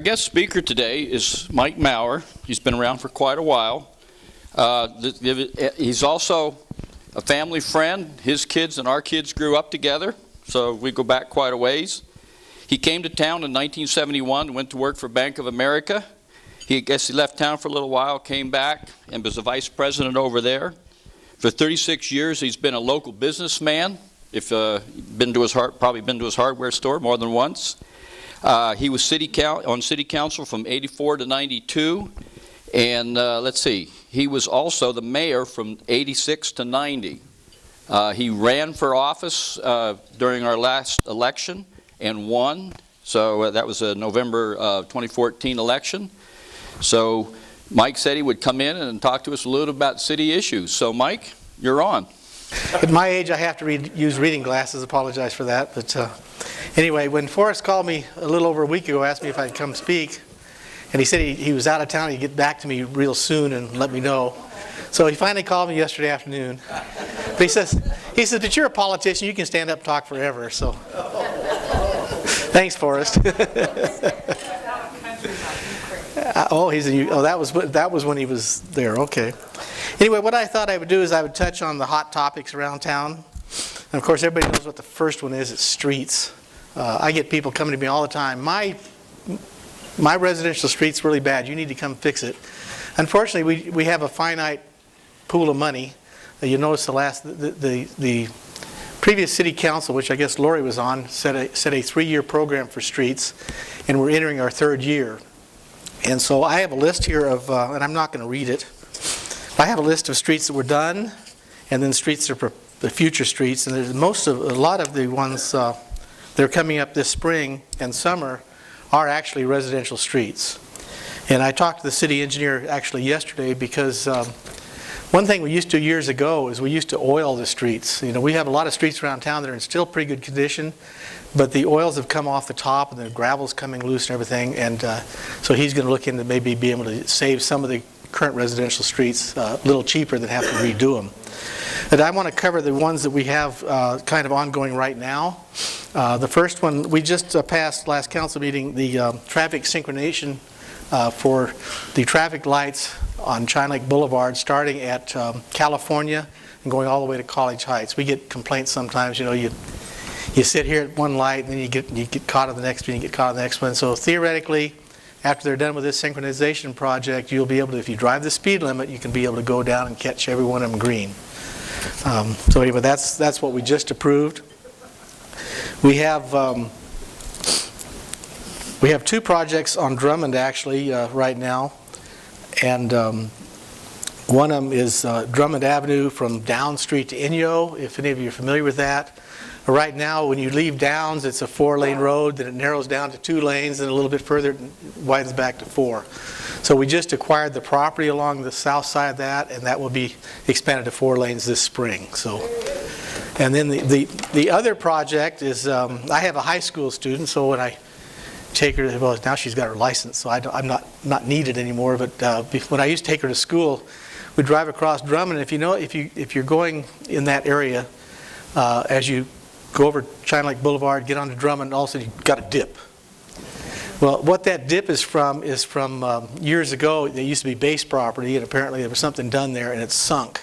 guest speaker today is Mike Maurer. He's been around for quite a while. He's also a family friend. His kids and our kids grew up together, so we go back quite a ways. He came to town in 1971, went to work for Bank of America. I guess he left town for a little while, came back, and was the vice president over there. For 36 years, he's been a local businessman. Probably been to his hardware store more than once. He was on city council from 84 to 92, and let's see, he was also the mayor from 86 to 90. He ran for office during our last election and won. So that was a November 2014 election. So Mike said he would come in and talk to us a little about city issues. So Mike, you're on. At my age, I have to use reading glasses. Apologize for that. But anyway, when Forrest called me a little over a week ago, asked me if I'd come speak, and he said he was out of town, he'd get back to me real soon and let me know. So he finally called me yesterday afternoon. But he says, but you're a politician, you can stand up and talk forever. So thanks, Forrest. That was when he was there. Okay. Anyway, what I thought I would do is I would touch on the hot topics around town. And of course, everybody knows what the first one is. It's streets. I get people coming to me all the time. My residential street's really bad. You need to come fix it. Unfortunately, we have a finite pool of money. You notice the previous city council, which I guess Lori was on, set a 3-year program for streets, and we're entering our 3rd year. And so I have a list here of, and I'm not going to read it. I have a list of streets that were done, and then streets that are the future streets. And there's a lot of the ones that are coming up this spring and summer are actually residential streets. And I talked to the city engineer actually yesterday because one thing we used to years ago is we used to oil the streets. You know, we have a lot of streets around town that are in still pretty good condition, but the oils have come off the top and the gravel's coming loose and everything. And so he's going to look into maybe being able to save some of the current residential streets a little cheaper than have to redo them. But I want to cover the ones that we have kind of ongoing right now. The first one, we just passed last council meeting the traffic synchronization for the traffic lights on China Lake Boulevard starting at California and going all the way to College Heights. We get complaints sometimes, you know, you sit here at one light and then you get caught on the next one, you get caught on the next one. So theoretically, after they're done with this synchronization project, you'll be able to, if you drive the speed limit, you can be able to go down and catch every one of them green. So anyway, that's what we just approved. We have 2 projects on Drummond actually right now, and one of them is Drummond Avenue from Downs Street to Inyo, if any of you are familiar with that. Right now, when you leave Downs, it's a 4-lane road, then it narrows down to 2 lanes, and a little bit further it widens back to 4. So we just acquired the property along the south side of that, and that will be expanded to 4 lanes this spring. So, and then the other project is, I have a high school student, so when I take her, well, now she's got her license, so I'm not needed anymore, but when I used to take her to school, we'd drive across Drummond, and if you're going in that area, as you go over China Lake Boulevard, get onto Drummond, all of a sudden you've got a dip. Well, what that dip is from years ago, there used to be base property, and apparently there was something done there and it's sunk.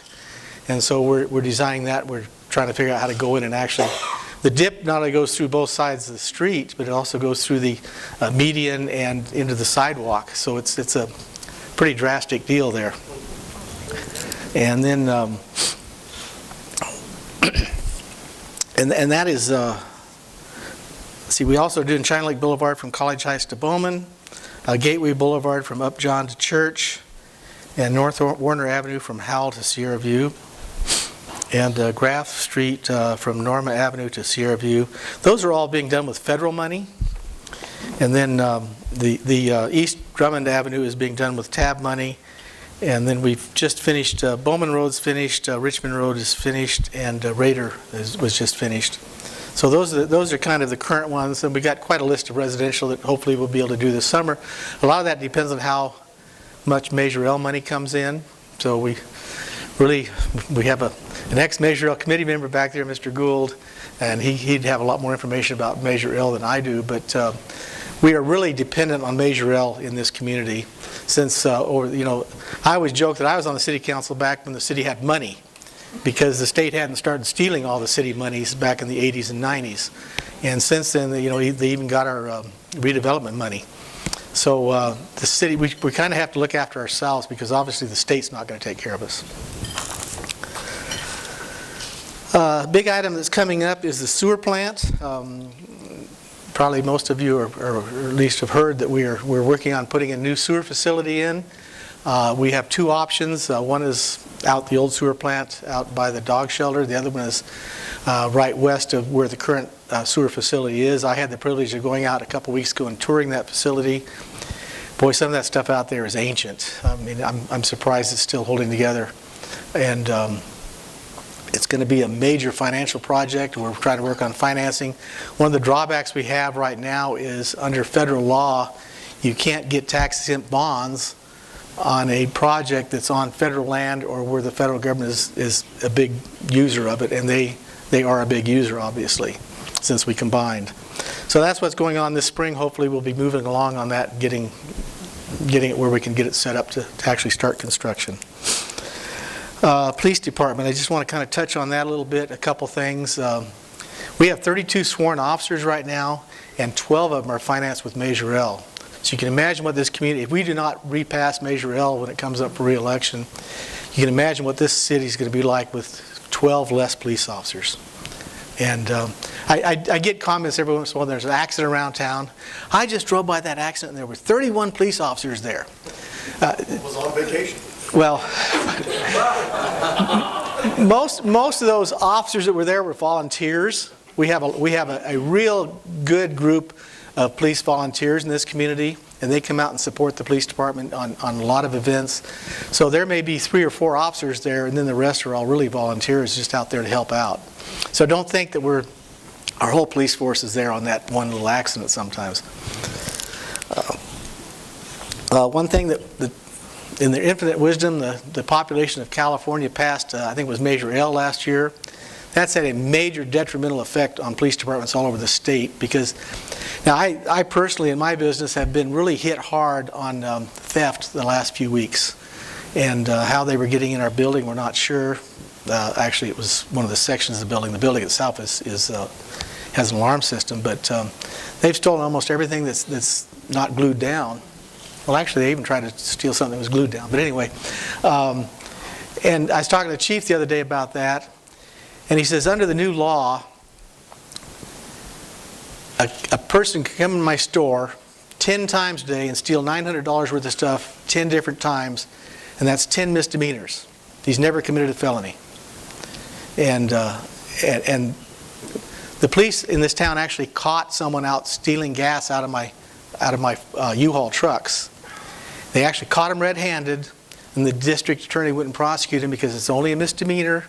And so we're designing that. We're trying to figure out how to go in and actually, the dip not only goes through both sides of the street, but it also goes through the median and into the sidewalk. So it's a pretty drastic deal there. And then, and that is, see, we also do in China Lake Boulevard from College Heights to Bowman, Gateway Boulevard from Upjohn to Church, and North Warner Avenue from Howell to Sierra View, and Graff Street from Norma Avenue to Sierra View. Those are all being done with federal money. And then the East Drummond Avenue is being done with TAB money. And then we've just finished, Bowman Road's finished, Richmond Road is finished, and Raider was just finished. So those are kind of the current ones, and we got quite a list of residential that hopefully we'll be able to do this summer. A lot of that depends on how much Measure L money comes in. So we have an ex-Measure L committee member back there, Mr. Gould, and he'd have a lot more information about Measure L than I do, but we are really dependent on Measure L in this community since, I always joke that I was on the city council back when the city had money because the state hadn't started stealing all the city monies back in the 80s and 90s. And since then, they even got our redevelopment money. So the city, we kind of have to look after ourselves because obviously the state's not going to take care of us. Big item that's coming up is the sewer plant. Probably most of you, or at least have heard that we're working on putting a new sewer facility in. We have two options. One is out the old sewer plant out by the dog shelter. The other one is right west of where the current sewer facility is. I had the privilege of going out a couple weeks ago and touring that facility. Boy, some of that stuff out there is ancient. I mean, I'm surprised it's still holding together. And it's going to be a major financial project. We're trying to work on financing. One of the drawbacks we have right now is under federal law, you can't get tax-exempt bonds on a project that's on federal land or where the federal government is a big user of it, and they are a big user, obviously, since we combined. So that's what's going on this spring. Hopefully we'll be moving along on that, getting it where we can get it set up to actually start construction. Police department, I just want to kind of touch on that a little bit, a couple things. We have 32 sworn officers right now, and 12 of them are financed with Measure L. So you can imagine what this community, if we do not repass Measure L when it comes up for re-election, you can imagine what this city is going to be like with 12 less police officers. And I get comments every once in a while, there's an accident around town. I just drove by that accident and there were 31 police officers there. It was on vacation. Well, most of those officers that were there were volunteers. We have a real good group of police volunteers in this community, and they come out and support the police department on a lot of events. So there may be 3 or 4 officers there, and then the rest are all really volunteers just out there to help out. So don't think that our whole police force is there on that one little accident sometimes. One thing that in their infinite wisdom, the population of California passed, I think it was Measure L last year. That's had a major detrimental effect on police departments all over the state because now I personally in my business have been really hit hard on theft the last few weeks, and how they were getting in our building we're not sure. Actually it was one of the sections of the building. The building itself has an alarm system, but they've stolen almost everything that's not glued down. Well, actually, they even tried to steal something that was glued down. But anyway, and I was talking to the chief the other day about that, and he says, under the new law, a person can come in my store 10 times a day and steal $900 worth of stuff 10 different times, and that's 10 misdemeanors. He's never committed a felony. And the police in this town actually caught someone out stealing gas out of my U-Haul trucks. They actually caught him red-handed, and the district attorney wouldn't prosecute him because it's only a misdemeanor,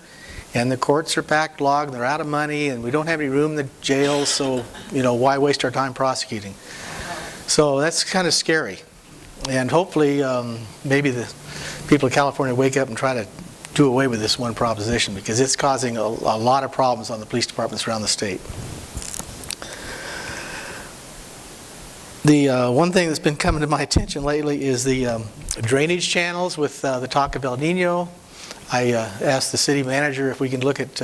and the courts are backlogged, and they're out of money, and we don't have any room in the jail, so why waste our time prosecuting? So that's kind of scary, and hopefully maybe the people of California wake up and try to do away with this one proposition because it's causing a lot of problems on the police departments around the state. The one thing that's been coming to my attention lately is the drainage channels with the talk of El Nino. I asked the city manager if we can look at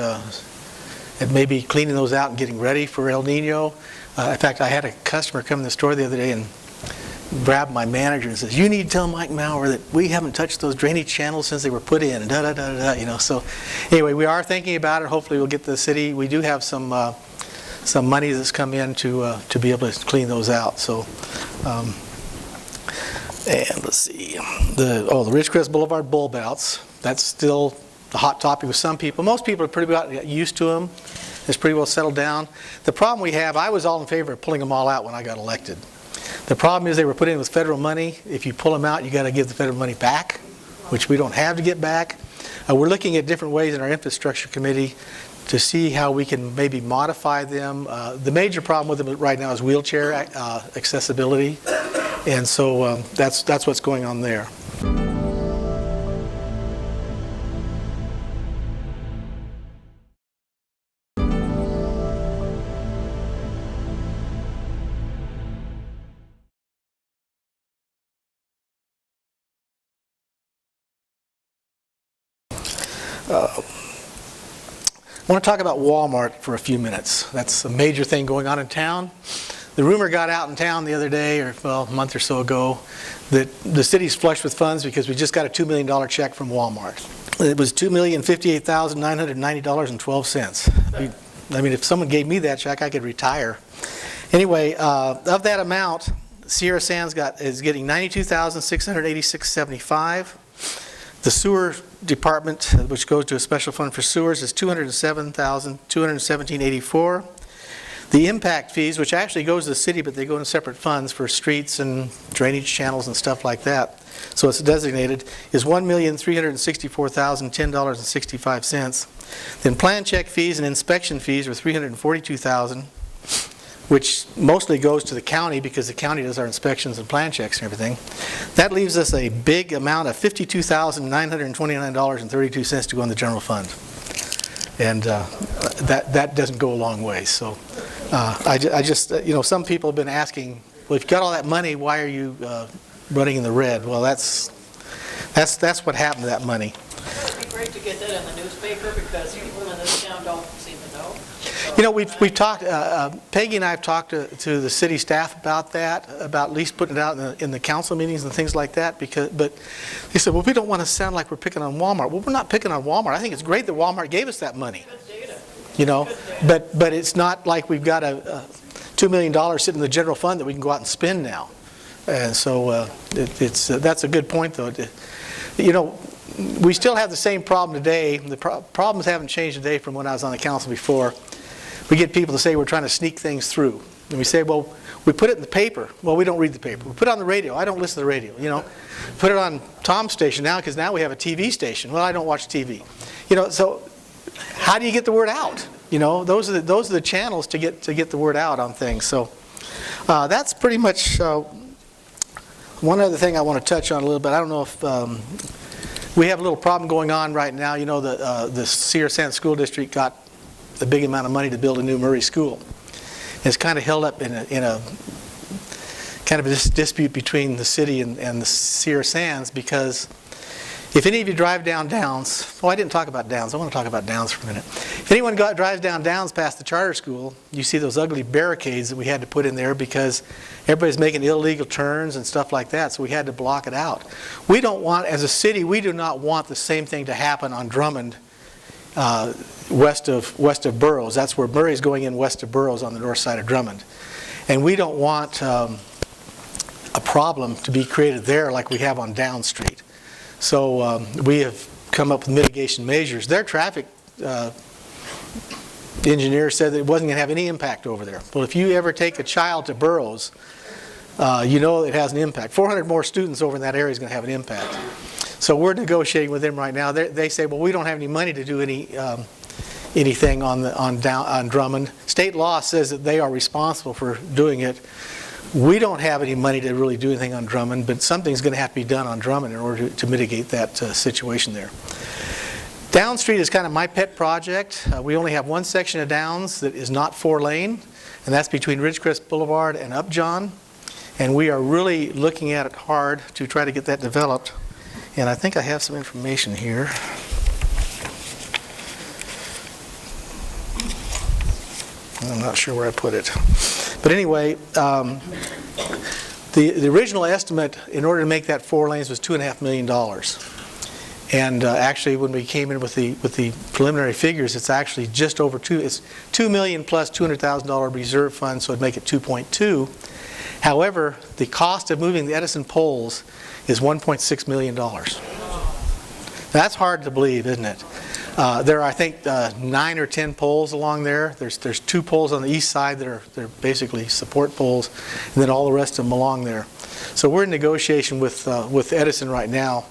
maybe cleaning those out and getting ready for El Nino. In fact, I had a customer come in the store the other day and grab my manager and says, "You need to tell Mike Maurer that we haven't touched those drainage channels since they were put in." And So anyway, we are thinking about it. Hopefully, we'll get the city. We do have some money that's come in to be able to clean those out. So, and let's see, the Ridgecrest Boulevard bulb outs. That's still a hot topic with some people. Most people are pretty well used to them. It's pretty well settled down. The problem we have, I was all in favor of pulling them all out when I got elected. The problem is they were put in with federal money. If you pull them out, you got to give the federal money back, which we don't have to get back. We're looking at different ways in our infrastructure committee to see how we can maybe modify them. The major problem with them right now is wheelchair accessibility, and so that's what's going on there. I want to talk about Walmart for a few minutes. That's a major thing going on in town. The rumor got out in town the other day, or well, a month or so ago, that the city's flush with funds because we just got a $2 million check from Walmart. It was $2,058,990.12. I mean, if someone gave me that check, I could retire. Anyway, of that amount, Sierra Sands is getting $92,686.75. The sewer department, which goes to a special fund for sewers, is $207,217.84. The impact fees, which actually goes to the city, but they go in separate funds for streets and drainage channels and stuff like that. So it's designated, is $1,364,010.65. Then plan check fees and inspection fees are $342,000, which mostly goes to the county because the county does our inspections and plan checks and everything. That leaves us a big amount of $52,929.32 to go in the general fund. And that doesn't go a long way. So I just, some people have been asking, well, if you've got all that money, why are you running in the red? Well, that's what happened to that money. It would be great to get that in the newspaper because people in this town don't seem to know. We've talked, Peggy and I have talked to the city staff about that, about at least putting it out in the council meetings and things like that, but they said, well, we don't want to sound like we're picking on Walmart. Well, we're not picking on Walmart. I think it's great that Walmart gave us that money. Good data. But it's not like we've got a $2 million sitting in the general fund that we can go out and spend now. And so that's a good point, though. We still have the same problem today. The problems haven't changed today from when I was on the council before. We get people to say we're trying to sneak things through. And we say, well, we put it in the paper. Well, we don't read the paper. We put it on the radio. I don't listen to the radio, Put it on Tom's station now because now we have a TV station. Well, I don't watch TV. So how do you get the word out? Those are the channels to get the word out on things. So that's pretty much one other thing I want to touch on a little bit. I don't know if we have a little problem going on right now. The Sierra Sands School District got a big amount of money to build a new Murray school. And it's kind of held up in a kind of a dispute between the city and the Sierra Sands, because if any of you drive down Downs, I didn't talk about Downs. I want to talk about Downs for a minute. If anyone drives down Downs past the charter school, you see those ugly barricades that we had to put in there because everybody's making illegal turns and stuff like that, so we had to block it out. We don't want, as a city, we do not want the same thing to happen on Drummond west of Burroughs. That's where Murray's going in west of Burroughs on the north side of Drummond. And we don't want a problem to be created there like we have on Down Street. So we have come up with mitigation measures. Their traffic engineer said that it wasn't going to have any impact over there. Well, if you ever take a child to Burroughs, it has an impact. 400 more students over in that area is going to have an impact. So we're negotiating with them right now. They say, well, we don't have any money to do anything on Drummond. State law says that they are responsible for doing it. We don't have any money to really do anything on Drummond, but something's going to have to be done on Drummond in order to mitigate that situation there. Down Street is kind of my pet project. We only have one section of Downs that is not 4-lane, and that's between Ridgecrest Boulevard and Upjohn. And we are really looking at it hard to try to get that developed. And I think I have some information here. I'm not sure where I put it. But anyway, the original estimate in order to make that 4 lanes was $2.5 million. And actually, when we came in with the preliminary figures, it's actually just over it's $2 million plus $200,000 reserve fund, so it'd make it 2.2. However, the cost of moving the Edison poles is $1.6 million. That's hard to believe, isn't it? There are, I think, 9 or 10 poles along there. There's 2 poles on the east side that they're basically support poles, and then all the rest of them along there. So we're in negotiation with Edison right now.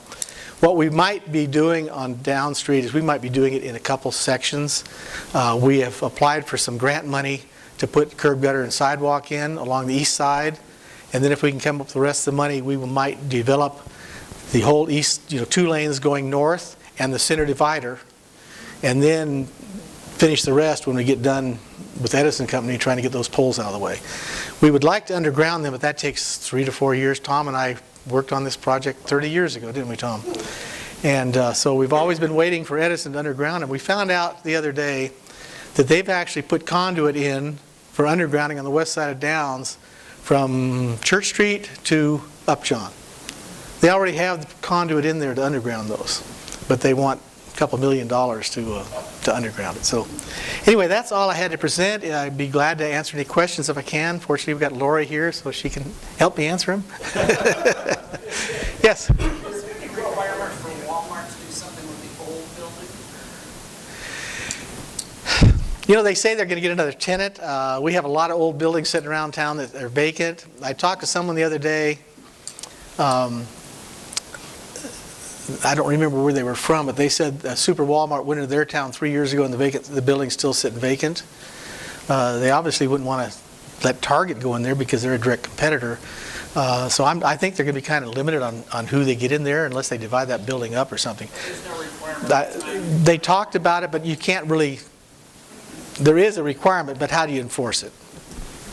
What we might be doing on Down Street is we might be doing it in a couple sections. We have applied for some grant money to put curb, gutter, and sidewalk in along the east side. And then if we can come up with the rest of the money, we might develop the whole east, 2 lanes going north and the center divider, and then finish the rest when we get done with Edison Company trying to get those poles out of the way. We would like to underground them, but that takes 3 to 4 years. Tom and I worked on this project 30 years ago, didn't we, Tom? And so we've always been waiting for Edison to underground, and we found out the other day that they've actually put conduit in for undergrounding on the west side of Downs from Church Street to Upjohn. They already have the conduit in there to underground those, but they want a couple $1 million to underground it. So anyway, that's all I had to present. I'd be glad to answer any questions if I can. Fortunately, we've got Lori here, so she can help me answer them. Yes? Is there any requirement for Walmart to do something with the old building? You know, they say they're going to get another tenant. We have a lot of old buildings sitting around town that are vacant. I talked to someone the other day. I don't remember where they were from, but they said Super Walmart went into their town 3 years ago and the building's still sitting vacant. They obviously wouldn't want to let Target go in there because they're a direct competitor. So I think they're going to be kind of limited on who they get in there unless they divide that building up or something. There's no requirement. They talked about it, but you can't really, there is a requirement, but how do you enforce it?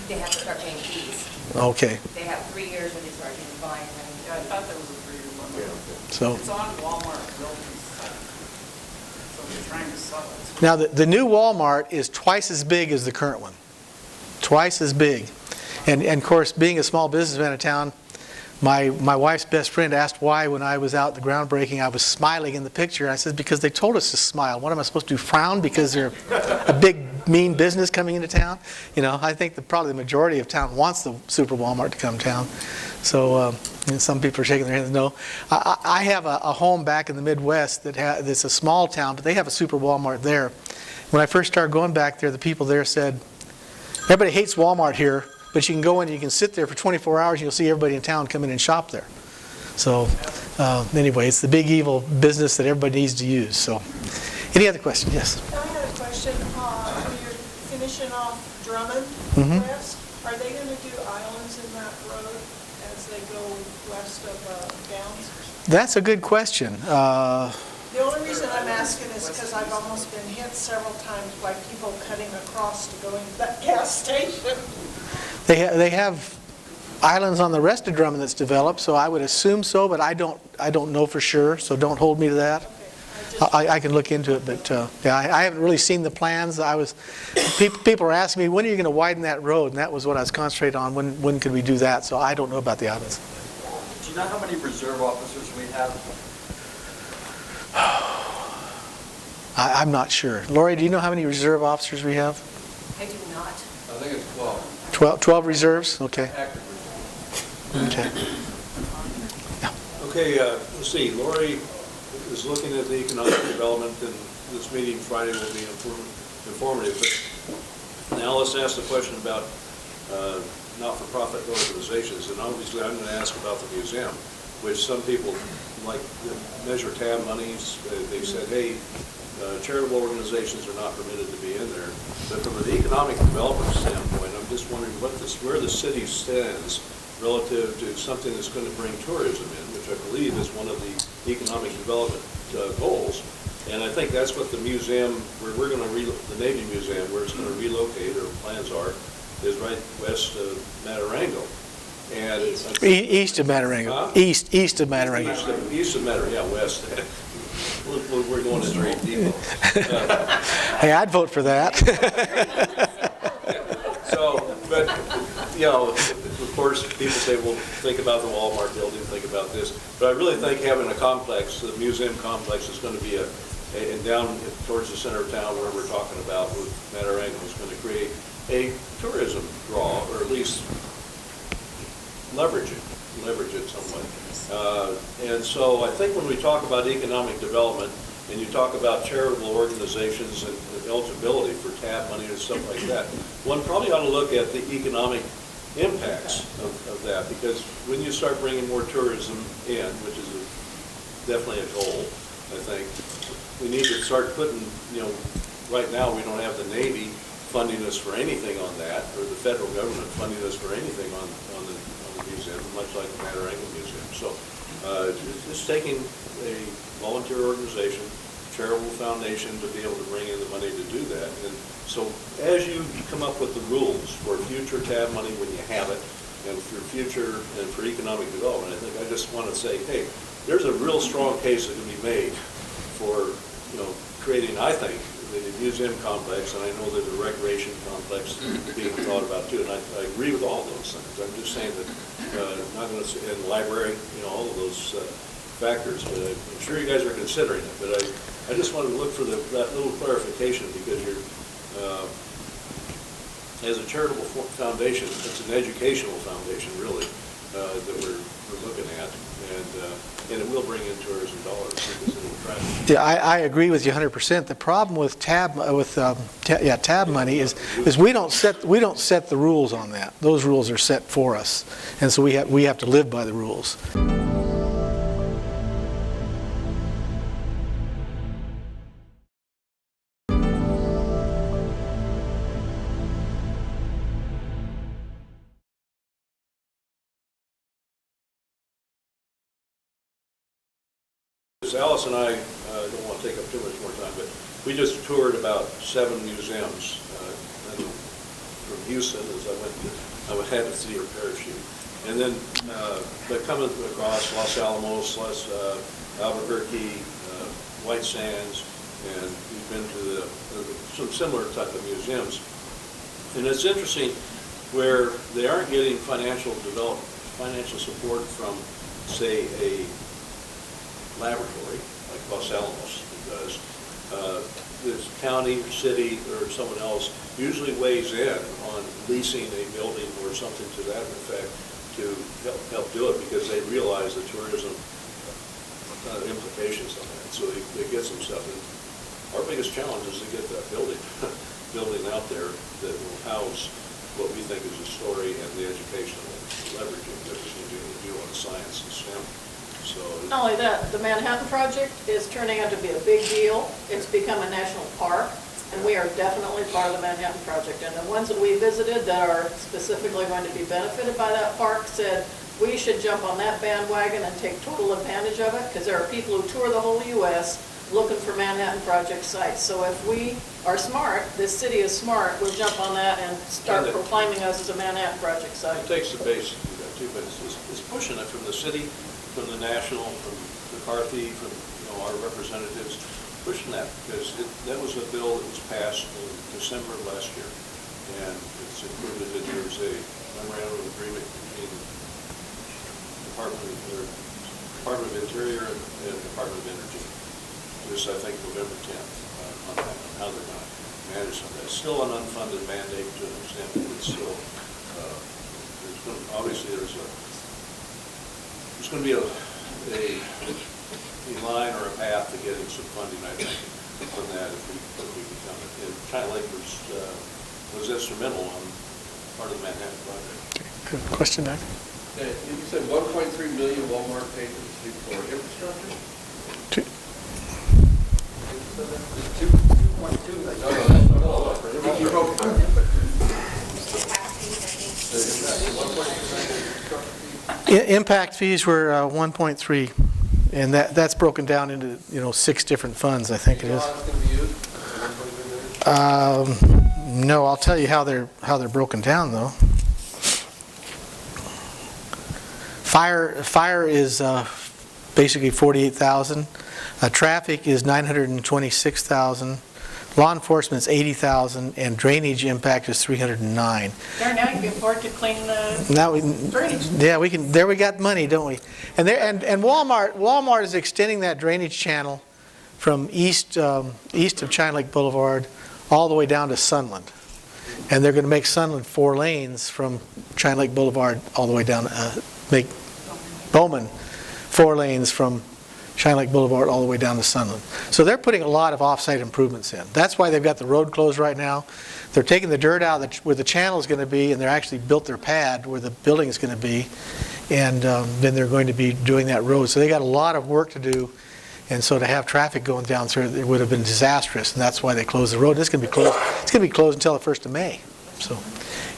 They have to start paying fees. Okay, They have 3 years when they start getting fines. Yeah, I thought there was a 3-year limit. so. It's on Walmart buildings site, so they're trying to sell it. Now, the new Walmart is twice as big as the current one. Twice as big. And of course, being a small businessman in town, my wife's best friend asked why when I was out at the groundbreaking I was smiling in the picture. I said, because they told us to smile. What am I supposed to do, frown because they're a big, mean business coming into town? You know, I think probably the majority of town wants the Super Walmart to come to town. So and some people are shaking their heads no. I have a home back in the Midwest that's a small town, but they have a Super Walmart there. When I first started going back there, the people there said, everybody hates Walmart here, but you can go in and you can sit there for 24 hours and you'll see everybody in town come in and shop there. So anyway, it's the big evil business that everybody needs to use. So any other questions? Yes? I had a question. When you're finishing off Drummond West, are they going to do islands in that road as they go west of Downs? That's a good question. The only reason I'm asking is because I've almost been hit several times by people cutting across to go into that gas station. They have islands on the rest of Drummond that's developed, so I would assume so, but I don't know for sure, so don't hold me to that. I can look into it, but yeah, I haven't really seen the plans. People are asking me, when are you going to widen that road? And that was what I was concentrating on. When could we do that? So I don't know about the islands. Do you know how many reserve officers we have? I'm not sure. Lori, do you know how many reserve officers we have? I do not. I think it's 12. 12 reserves? Okay. Active reserves. Okay. Okay, let's see, Lori is looking at the economic development, and this meeting Friday will be informative. But now let's ask the question about not-for-profit organizations, and obviously I'm going to ask about the museum, which some people like measure tab monies. They said, hey, charitable organizations are not permitted to be in there. But from an economic development standpoint, I'm just wondering where the city stands relative to something that's going to bring tourism in, which I believe is one of the economic development goals. And I think that's what the museum, where we're going to, the Navy Museum, where it's going to relocate, or plans are, is right west of Matarango. And East of Matarango. Huh? East of Matarango. East of Matarango, yeah, west. We're going to Drake Depot. Hey, I'd vote for that. So, but, you know, of course, people say, well, think about the Walmart building, think about this. But I really think having a complex, the museum complex, is going to be and down towards the center of town where we're talking about with Matarango, is going to create a tourism draw, or at least leverage it somewhat. And so I think when we talk about economic development, and you talk about charitable organizations and eligibility for TAB money and stuff like that, one probably ought to look at the economic impacts of that, because when you start bringing more tourism in, which is definitely a goal, I think, we need to start putting, you know, right now we don't have the Navy funding us for anything on that, or the federal government funding us for anything on the museum, much like the Matarango Museum. So just taking a volunteer organization, charitable foundation, to be able to bring in the money to do that. And so as you come up with the rules for future TAB money when you have it, and for future and for economic development, I think I just want to say, hey, there's a real strong case that can be made for, creating, I think, the museum complex, and I know there's a recreation complex being thought about too, and I agree with all those things. I'm just saying that, not going to say, in the library, all of those factors, but I'm sure you guys are considering it, but I just wanted to look for that little clarification, because you're, as a charitable foundation, it's an educational foundation, really, that we're looking at, and it will bring in tourism dollars because it will attract. Yeah, I agree with you 100%. The problem with tab money is we don't set the rules on that. Those rules are set for us, and so we have to live by the rules. Alice and I don't want to take up too much more time, but we just toured about 7 museums from Houston as I had to see her parachute. And then but coming across Los Alamos, Albuquerque, White Sands, and we've been to some similar type of museums. And it's interesting where they aren't getting financial support from, say, a laboratory like Los Alamos does. This county, city, or someone else usually weighs in on leasing a building or something to that effect to help do it, because they realize the tourism implications on that. So they get some stuff. And our biggest challenge is to get that building out there that will house what we think is a story and the educational leveraging that we need to do on science and STEM. So Not only that, the Manhattan Project is turning out to be a big deal. It's become a national park, and we are definitely part of the Manhattan Project. And the ones that we visited that are specifically going to be benefited by that park said we should jump on that bandwagon and take total advantage of it, because there are people who tour the whole U.S. looking for Manhattan Project sites. So if we are smart, this city is smart, we'll jump on that and start proclaiming us as a Manhattan Project site. it takes the base to do that too, but it's pushing it from the city, from the national, from McCarthy, from our representatives, pushing that, because that was a bill that was passed in December of last year, and it's included that there's a memorandum of agreement between the Department of Interior and Department of Energy. This, I think, November 10th on that, how they're going to manage some of that. It's still an unfunded mandate to an extent, but it's still, obviously there's going to be a line or a path to getting some funding, I think, from that if we become it. And China Lake was instrumental on part of the Manhattan Project. Good question, Doug. You said 1.3 million Walmart paid for infrastructure? 2.2. No, you broke it. Impact fees were 1.3, and that's broken down into 6 different funds, I think it is. No, I'll tell you how they're broken down though. Fire is basically 48,000. Traffic is 926,000. Law enforcement is 80,000, and drainage impact is 309. There, now you can afford to clean the drainage. Yeah, we can. There we got money, don't we? And Walmart is extending that drainage channel from east of China Lake Boulevard all the way down to Sunland, and they're going to make Sunland 4 lanes from China Lake Boulevard all the way down. Make Bowman 4 lanes from China Lake Boulevard all the way down to Sunland. So they're putting a lot of off-site improvements in. That's why they've got the road closed right now. They're taking the dirt out where the channel is going to be, and they're actually built their pad where the building is going to be, and then they're going to be doing that road. So they got a lot of work to do, and so to have traffic going down through it would have been disastrous, and that's why they closed the road. It's going to be closed. It's going to be closed until the 1st of May. So,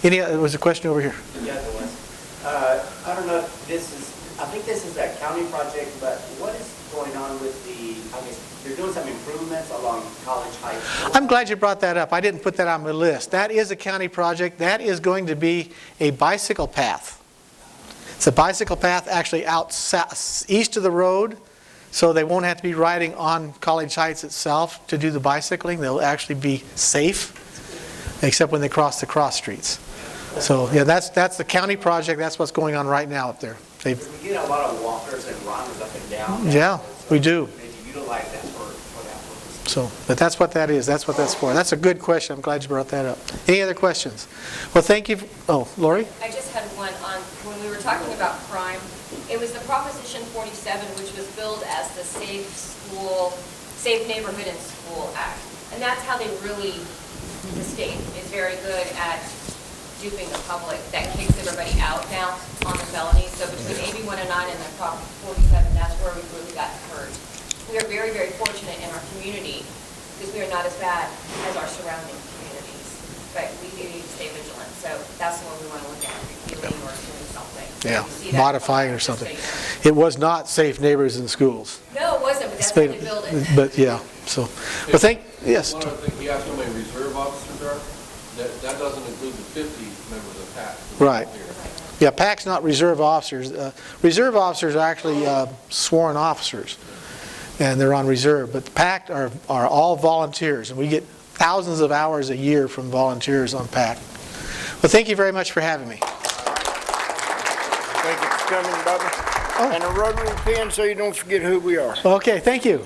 there was a question over here. Yeah, there was. I don't know if this is. I think this is a county project, but what is going on with I guess they're doing some improvements along College Heights. I'm glad you brought that up. I didn't put that on my list. That is a county project. That is going to be a bicycle path. It's a bicycle path actually out east of the road, so they won't have to be riding on College Heights itself to do the bicycling. They'll actually be safe, except when they cross the cross streets. So yeah, that's the county project. That's what's going on right now up there. We get a lot of walkers and runners up and down. Yeah, we do. Maybe utilize that for that purpose. So, but that's what that is. That's what that's for. That's a good question. I'm glad you brought that up. Any other questions? Well, thank you. Oh, Lori? I just had one on, when we were talking about crime, it was the Proposition 47, which was billed as the Safe Neighborhood and School Act. And that's how they really, the state is very good at duping the public. That kicks everybody out now on the felonies. So between AB 109 and the Prop 47, that's where we really got hurt. We are very, very fortunate in our community because we are not as bad as our surrounding communities. But we do need to stay vigilant. So that's the one we want to look at, repealing or doing something. Yeah, You see that modifying or something. It was not Safe Neighbors in Schools. No, it wasn't, but that's how they build it. But yeah, so, well, yes. One other thing, he asked how many reserve officers there are. That doesn't include the 50 members of PAC. Right. Yeah, PAC's not reserve officers. Reserve officers are actually sworn officers, and they're on reserve. But PAC are all volunteers, and we get thousands of hours a year from volunteers on PAC. Well, thank you very much for having me. Thank you for coming, Bubba. And a rotary pen so you don't forget who we are. Okay, thank you.